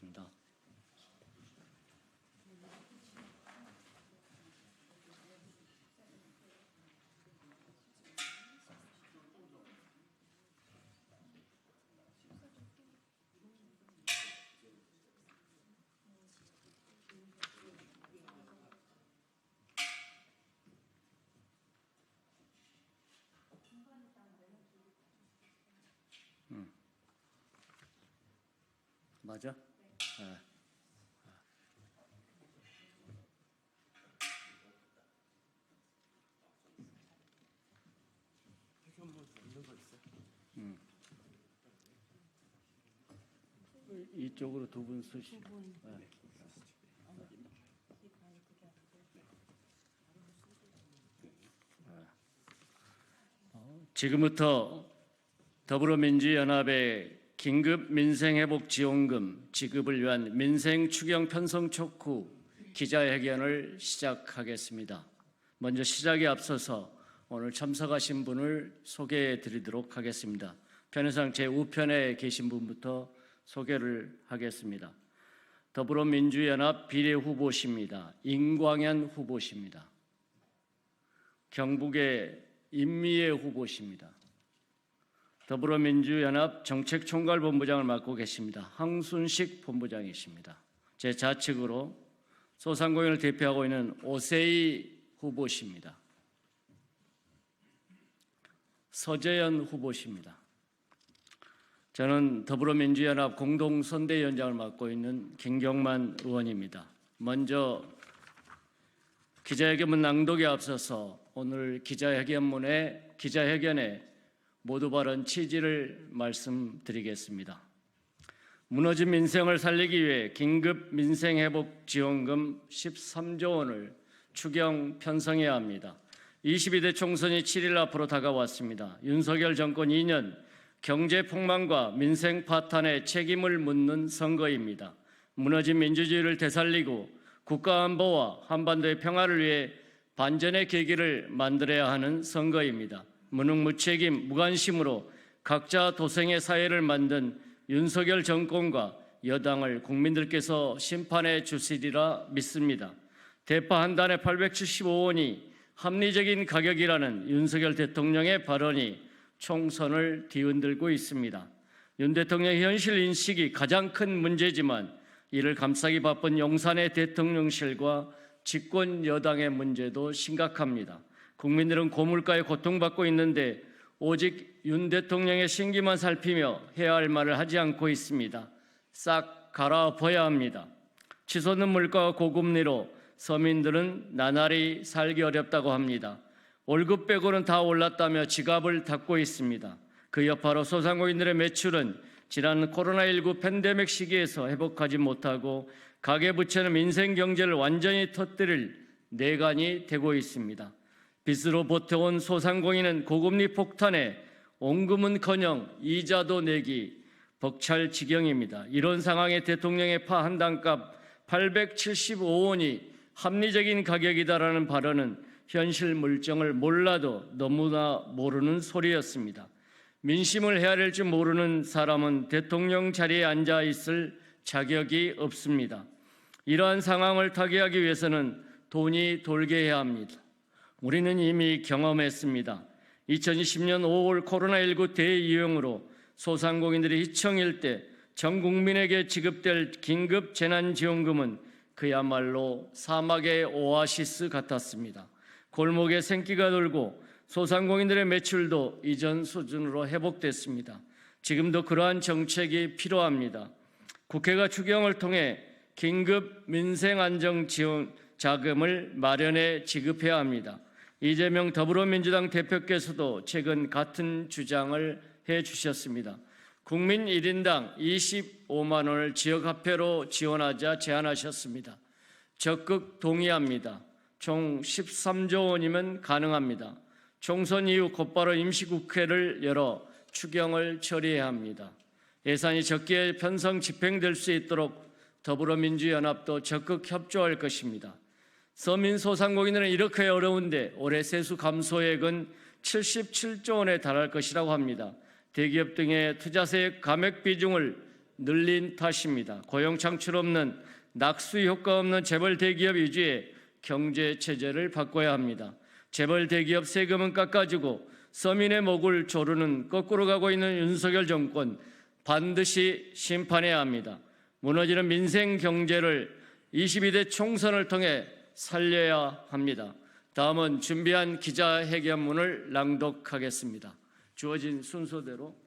하겠습니다. 맞아? 네. 이쪽으로 두 분 쓰시고. 네. 지금부터 더불어민주연합의 긴급민생회복지원금 지급을 위한 민생추경 편성 촉구 기자회견을 시작하겠습니다. 먼저 시작에 앞서서 오늘 참석하신 분을 소개해 드리도록 하겠습니다. 편의상 제5편에 계신 분부터 소개를 하겠습니다. 더불어민주연합 비례후보십니다. 임광현 후보십니다. 경북의 임미애 후보십니다. 더불어민주연합 정책총괄본부장을 맡고 계십니다. 황순식 본부장이십니다. 제 좌측으로 소상공인을 대표하고 있는 오세희 후보십니다. 서재현 후보십니다. 저는 더불어민주연합 공동선대위원장을 맡고 있는 김경만 의원입니다. 먼저 기자회견문 낭독에 앞서서 오늘 기자회견에 모두 발언 취지를 말씀드리겠습니다. 무너진 민생을 살리기 위해 긴급 민생회복지원금 13조 원을 추경 편성해야 합니다. 22대 총선이 7일 앞으로 다가왔습니다. 윤석열 정권 2년 경제 폭망과 민생 파탄의 책임을 묻는 선거입니다. 무너진 민주주의를 되살리고 국가안보와 한반도의 평화를 위해 반전의 계기를 만들어야 하는 선거입니다. 무능무책임, 무관심으로 각자 도생의 사회를 만든 윤석열 정권과 여당을 국민들께서 심판해 주시리라 믿습니다. 대파 한 단에 875원이 합리적인 가격이라는 윤석열 대통령의 발언이 총선을 뒤흔들고 있습니다. 윤 대통령의 현실 인식이 가장 큰 문제지만 이를 감싸기 바쁜 용산의 대통령실과 집권 여당의 문제도 심각합니다. 국민들은 고물가에 고통받고 있는데 오직 윤 대통령의 신기만 살피며 해야 할 말을 하지 않고 있습니다. 싹 갈아엎어야 합니다. 치솟는 물가와 고금리로 서민들은 나날이 살기 어렵다고 합니다. 월급 빼고는 다 올랐다며 지갑을 닫고 있습니다. 그 여파로 소상공인들의 매출은 지난 코로나19 팬데믹 시기에서 회복하지 못하고 가계부채는 민생 경제를 완전히 터뜨릴 내관이 되고 있습니다. 빚으로 버텨온 소상공인은 고금리 폭탄에 원금은커녕 이자도 내기 벅찰 지경입니다. 이런 상황에 대통령의 파 한 단값 875원이 합리적인 가격이다라는 발언은 현실 물정을 몰라도 너무나 모르는 소리였습니다. 민심을 헤아릴 줄 모르는 사람은 대통령 자리에 앉아 있을 자격이 없습니다. 이러한 상황을 타개하기 위해서는 돈이 돌게 해야 합니다. 우리는 이미 경험했습니다. 2020년 5월 코로나19 대유행으로 소상공인들이 희청일 때 전 국민에게 지급될 긴급 재난지원금은 그야말로 사막의 오아시스 같았습니다. 골목에 생기가 돌고 소상공인들의 매출도 이전 수준으로 회복됐습니다. 지금도 그러한 정책이 필요합니다. 국회가 추경을 통해 긴급 민생안정지원 자금을 마련해 지급해야 합니다. 이재명 더불어민주당 대표께서도 최근 같은 주장을 해주셨습니다. 국민 1인당 25만 원을 지역화폐로 지원하자 제안하셨습니다. 적극 동의합니다. 총 13조 원이면 가능합니다. 총선 이후 곧바로 임시국회를 열어 추경을 처리해야 합니다. 예산이 적기에 편성 집행될 수 있도록 더불어민주연합도 적극 협조할 것입니다. 서민 소상공인들은 이렇게 어려운데 올해 세수 감소액은 77조 원에 달할 것이라고 합니다. 대기업 등의 투자세 감액 비중을 늘린 탓입니다. 고용 창출 없는 낙수 효과 없는 재벌 대기업 위주의 경제 체제를 바꿔야 합니다. 재벌 대기업 세금은 깎아주고 서민의 목을 조르는 거꾸로 가고 있는 윤석열 정권 반드시 심판해야 합니다. 무너지는 민생 경제를 22대 총선을 통해 살려야 합니다. 다음은 준비한 기자회견문을 낭독하겠습니다. 주어진 순서대로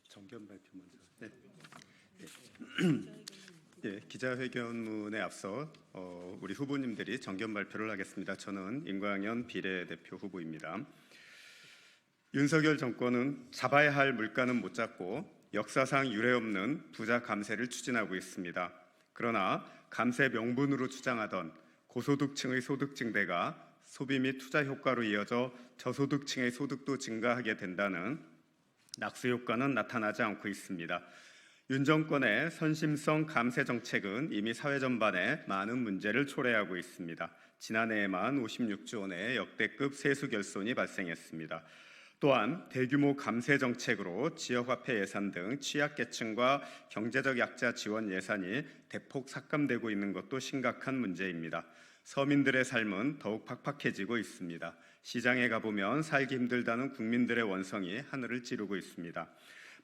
정견 발표 먼저. 네. 기자회견문에 앞서 우리 후보님들이 정견 발표를 하겠습니다. 저는 임광현 비례대표 후보입니다. 윤석열 정권은 잡아야 할 물가는 못 잡고 역사상 유례없는 부자 감세를 추진하고 있습니다. 그러나 감세 명분으로 주장하던 고소득층의 소득 증대가 소비 및 투자 효과로 이어져 저소득층의 소득도 증가하게 된다는 낙수 효과는 나타나지 않고 있습니다. 윤 정권의 선심성 감세 정책은 이미 사회 전반에 많은 문제를 초래하고 있습니다. 지난해에만 56조 원의 역대급 세수 결손이 발생했습니다. 또한 대규모 감세 정책으로 지역화폐 예산 등 취약계층과 경제적 약자 지원 예산이 대폭 삭감되고 있는 것도 심각한 문제입니다. 서민들의 삶은 더욱 팍팍해지고 있습니다. 시장에 가보면 살기 힘들다는 국민들의 원성이 하늘을 찌르고 있습니다.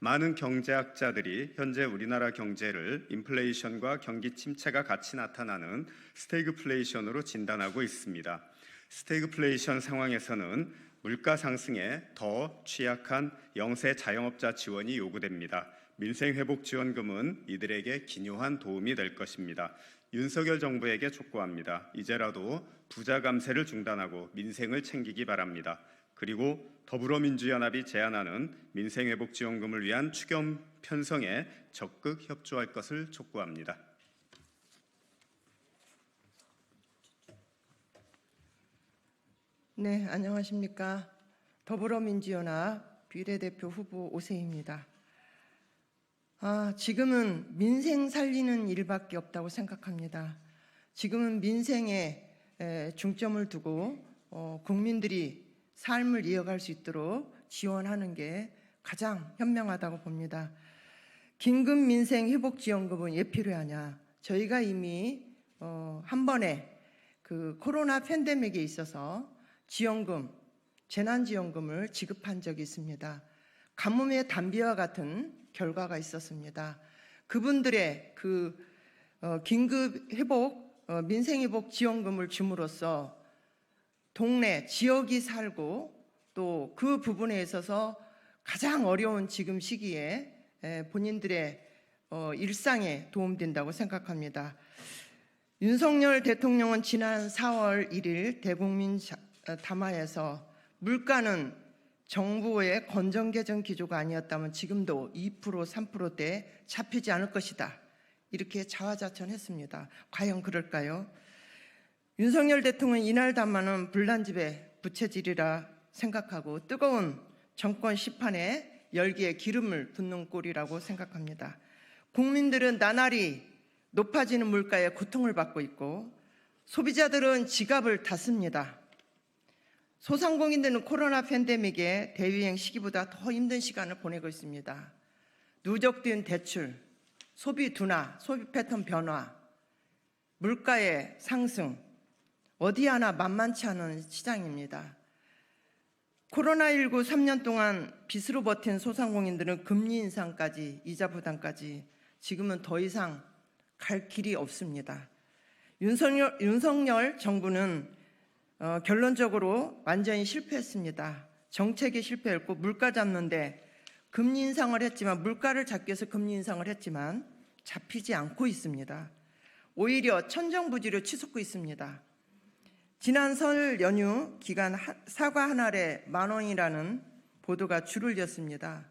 많은 경제학자들이 현재 우리나라 경제를 인플레이션과 경기 침체가 같이 나타나는 스태그플레이션으로 진단하고 있습니다. 스태그플레이션 상황에서는 물가 상승에 더 취약한 영세 자영업자 지원이 요구됩니다. 민생회복지원금은 이들에게 기묘한 도움이 될 것입니다. 윤석열 정부에게 촉구합니다. 이제라도 부자 감세를 중단하고 민생을 챙기기 바랍니다. 그리고 더불어민주연합이 제안하는 민생회복지원금을 위한 추경 편성에 적극 협조할 것을 촉구합니다. 네, 안녕하십니까. 더불어민주연합 비례대표 후보 오세희입니다. 지금은 민생 살리는 일밖에 없다고 생각합니다. 지금은 민생에 중점을 두고 국민들이 삶을 이어갈 수 있도록 지원하는 게 가장 현명하다고 봅니다. 긴급민생회복지원금은 왜 필요하냐? 저희가 이미 한 번에 그 코로나 팬데믹에 있어서 지원금, 재난지원금을 지급한 적이 있습니다. 가뭄의 단비와 같은 결과가 있었습니다. 그분들의 그 긴급회복, 민생회복 지원금을 줌으로써 동네, 지역이 살고 또 그 부분에 있어서 가장 어려운 지금 시기에 본인들의 일상에 도움된다고 생각합니다. 윤석열 대통령은 지난 4월 1일 대국민 담화에서 물가는 정부의 건전개정 기조가 아니었다면 지금도 2%, 3%대 잡히지 않을 것이다. 이렇게 자화자찬했습니다. 과연 그럴까요? 윤석열 대통령 이날 담화는 불난집에 부채질이라 생각하고 뜨거운 정권 시판에 열기에 기름을 붓는 꼴이라고 생각합니다. 국민들은 나날이 높아지는 물가에 고통을 받고 있고 소비자들은 지갑을 닫습니다. 소상공인들은 코로나 팬데믹의 대유행 시기보다 더 힘든 시간을 보내고 있습니다. 누적된 대출, 소비 둔화, 소비 패턴 변화, 물가의 상승, 어디 하나 만만치 않은 시장입니다. 코로나19 3년 동안 빚으로 버틴 소상공인들은 금리 인상까지, 이자 부담까지 지금은 더 이상 갈 길이 없습니다. 윤석열 정부는 결론적으로 완전히 실패했습니다. 정책이 실패했고 물가 잡는데 금리 인상을 했지만 물가를 잡기 위해서 금리 인상을 했지만 잡히지 않고 있습니다. 오히려 천정부지로 치솟고 있습니다. 지난 설 연휴 기간 사과 한 알에 10,000원이라는 보도가 줄을 이었습니다.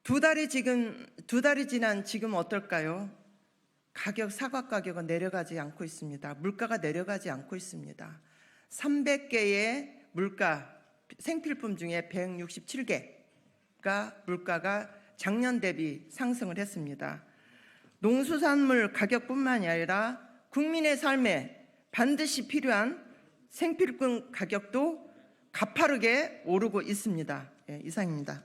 두 달이 지난 지금 어떨까요? 사과 가격은 내려가지 않고 있습니다. 물가가 내려가지 않고 있습니다. 300개의 물가 생필품 중에 167개가 물가가 작년 대비 상승을 했습니다. 농수산물 가격뿐만이 아니라 국민의 삶에 반드시 필요한 생필품 가격도 가파르게 오르고 있습니다. 이상입니다.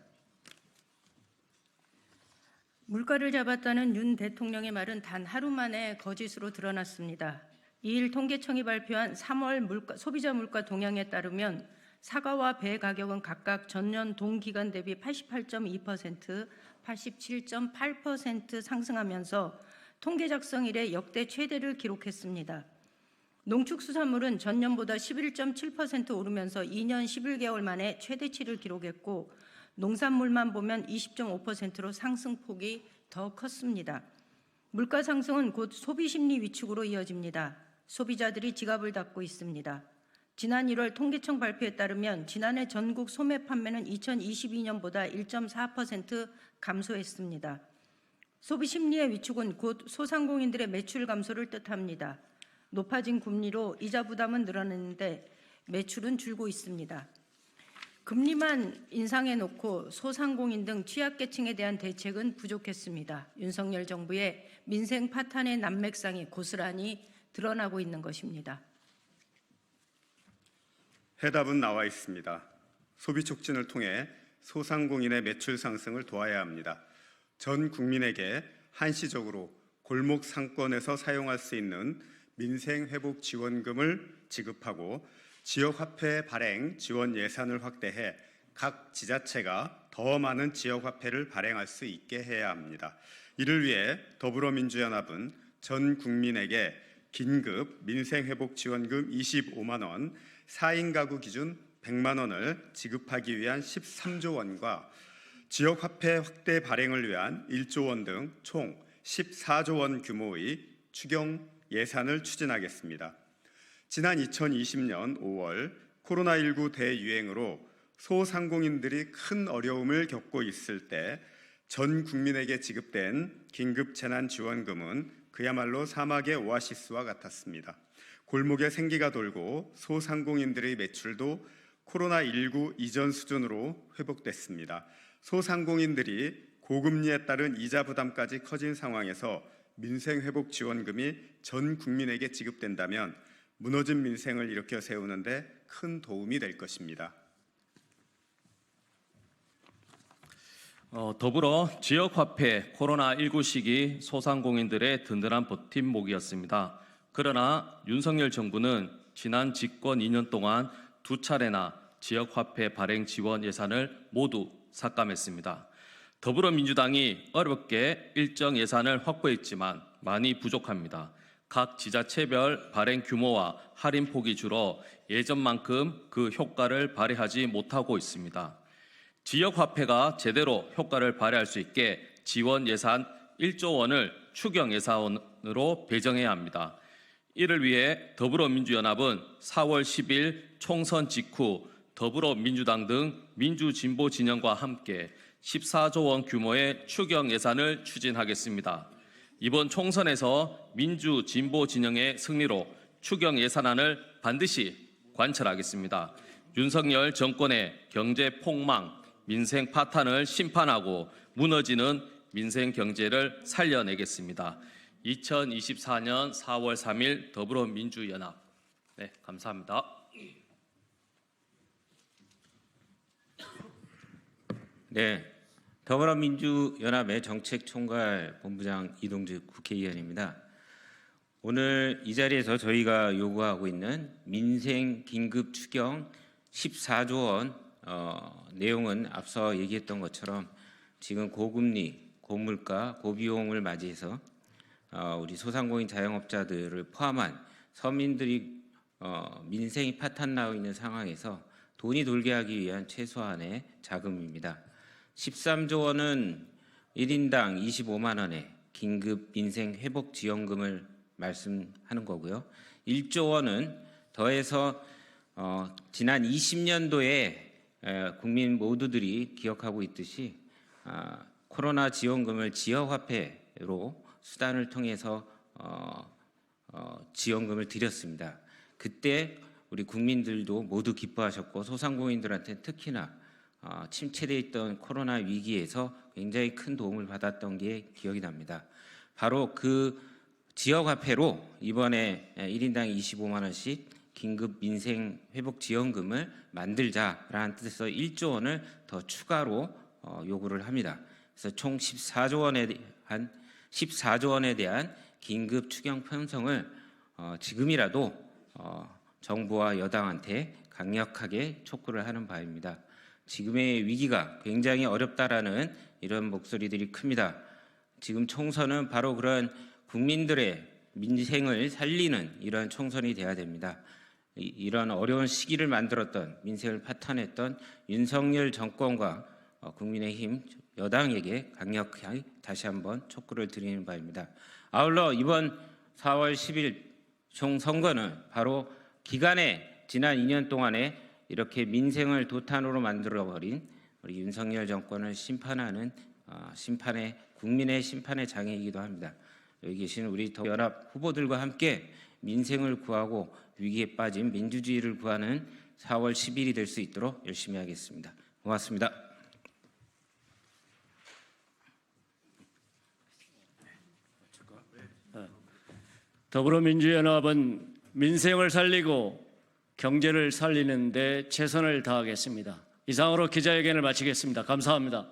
물가를 잡았다는 윤 대통령의 말은 단 하루 만에 거짓으로 드러났습니다. 2일 통계청이 발표한 3월 소비자 물가 동향에 따르면 사과와 배 가격은 각각 전년 동기간 대비 88.2%, 87.8% 상승하면서 통계 작성 이래 역대 최대를 기록했습니다. 농축수산물은 전년보다 11.7% 오르면서 2년 11개월 만에 최대치를 기록했고 농산물만 보면 20.5%로 상승폭이 더 컸습니다. 물가 상승은 곧 소비 심리 위축으로 이어집니다. 소비자들이 지갑을 닫고 있습니다. 지난 1월 통계청 발표에 따르면 지난해 전국 소매 판매는 2022년보다 1.4% 감소했습니다. 소비 심리의 위축은 곧 소상공인들의 매출 감소를 뜻합니다. 높아진 금리로 이자 부담은 늘어났는데 매출은 줄고 있습니다. 금리만 인상해놓고 소상공인 등 취약계층에 대한 대책은 부족했습니다. 윤석열 정부의 민생 파탄의 난맥상이 고스란히 드러나고 있는 것입니다. 해답은 나와 있습니다. 소비 촉진을 통해 소상공인의 매출 상승을 도와야 합니다. 전 국민에게 한시적으로 골목 상권에서 사용할 수 있는 민생회복지원금을 지급하고 지역화폐 발행 지원 예산을 확대해 각 지자체가 더 많은 지역화폐를 발행할 수 있게 해야 합니다. 이를 위해 더불어민주연합은 전 국민에게 긴급 민생회복지원금 25만 원, 4인 가구 기준 100만 원을 지급하기 위한 13조 원과 지역화폐 확대 발행을 위한 1조 원 등 총 14조 원 규모의 추경 예산을 추진하겠습니다. 지난 2020년 5월 코로나19 대유행으로 소상공인들이 큰 어려움을 겪고 있을 때 전 국민에게 지급된 긴급 재난지원금은 그야말로 사막의 오아시스와 같았습니다. 골목에 생기가 돌고 소상공인들의 매출도 코로나19 이전 수준으로 회복됐습니다. 소상공인들이 고금리에 따른 이자 부담까지 커진 상황에서 민생회복지원금이 전 국민에게 지급된다면 무너진 민생을 일으켜 세우는데 큰 도움이 될 것입니다. 더불어 지역화폐 코로나19 시기 소상공인들의 든든한 버팀목이었습니다. 그러나 윤석열 정부는 지난 집권 2년 동안 2차례나 지역화폐 발행 지원 예산을 모두 삭감했습니다. 더불어민주당이 어렵게 일정 예산을 확보했지만 많이 부족합니다. 각 지자체별 발행 규모와 할인 폭이 줄어 예전만큼 그 효과를 발휘하지 못하고 있습니다. 지역화폐가 제대로 효과를 발휘할 수 있게 지원 예산 1조 원을 추경 예산으로 배정해야 합니다. 이를 위해 더불어민주연합은 4월 10일 총선 직후 더불어민주당 등 민주진보 진영과 함께 14조 원 규모의 추경 예산을 추진하겠습니다. 이번 총선에서 민주진보 진영의 승리로 추경 예산안을 반드시 관철하겠습니다. 윤석열 정권의 경제 폭망, 민생 파탄을 심판하고 무너지는 민생 경제를 살려내겠습니다. 2024년 4월 3일 더불어민주연합. 네, 감사합니다. 네, 더불어민주연합의 정책총괄 본부장 이동주 국회의원입니다. 오늘 이 자리에서 저희가 요구하고 있는 민생 긴급 추경 14조 원 내용은 앞서 얘기했던 것처럼 지금 고금리, 고물가, 고비용을 맞이해서 우리 소상공인 자영업자들을 포함한 서민들이 민생이 파탄나고 있는 상황에서 돈이 돌게 하기 위한 최소한의 자금입니다. 13조 원은 1인당 25만 원의 긴급 민생 회복 지원금을 말씀하는 거고요. 1조 원은 더해서 지난 20년도에 국민 모두들이 기억하고 있듯이 코로나 지원금을 지역화폐로 수단을 통해서 지원금을 드렸습니다. 그때 우리 국민들도 모두 기뻐하셨고 소상공인들한테 특히나 침체되어 있던 코로나 위기에서 굉장히 큰 도움을 받았던 게 기억이 납니다. 바로 그 지역화폐로 이번에 1인당 25만 원씩 긴급 민생 회복 지원금을 만들자라는 뜻에서 1조 원을 더 추가로 요구를 합니다. 그래서 총 14조 원에 대한 긴급 추경 편성을 지금이라도 정부와 여당한테 강력하게 촉구를 하는 바입니다. 지금의 위기가 굉장히 어렵다라는 이런 목소리들이 큽니다. 지금 총선은 바로 그런 국민들의 민생을 살리는 이런 총선이 돼야 됩니다. 이런 어려운 시기를 만들었던, 민생을 파탄했던 윤석열 정권과 국민의힘 여당에게 강력하게 다시 한번 촉구를 드리는 바입니다. 아울러 이번 4월 10일 총선거는 바로 기간에 지난 2년 동안에 이렇게 민생을 도탄으로 만들어버린 우리 윤석열 정권을 심판하는 국민의 심판의 장이기도 합니다. 여기 계신 우리 더불어연합 후보들과 함께 민생을 구하고 위기에 빠진 민주주의를 구하는 4월 10일이 될 수 있도록 열심히 하겠습니다. 고맙습니다. 더불어민주연합은 민생을 살리고 경제를 살리는 데 최선을 다하겠습니다. 이상으로 기자회견을 마치겠습니다. 감사합니다.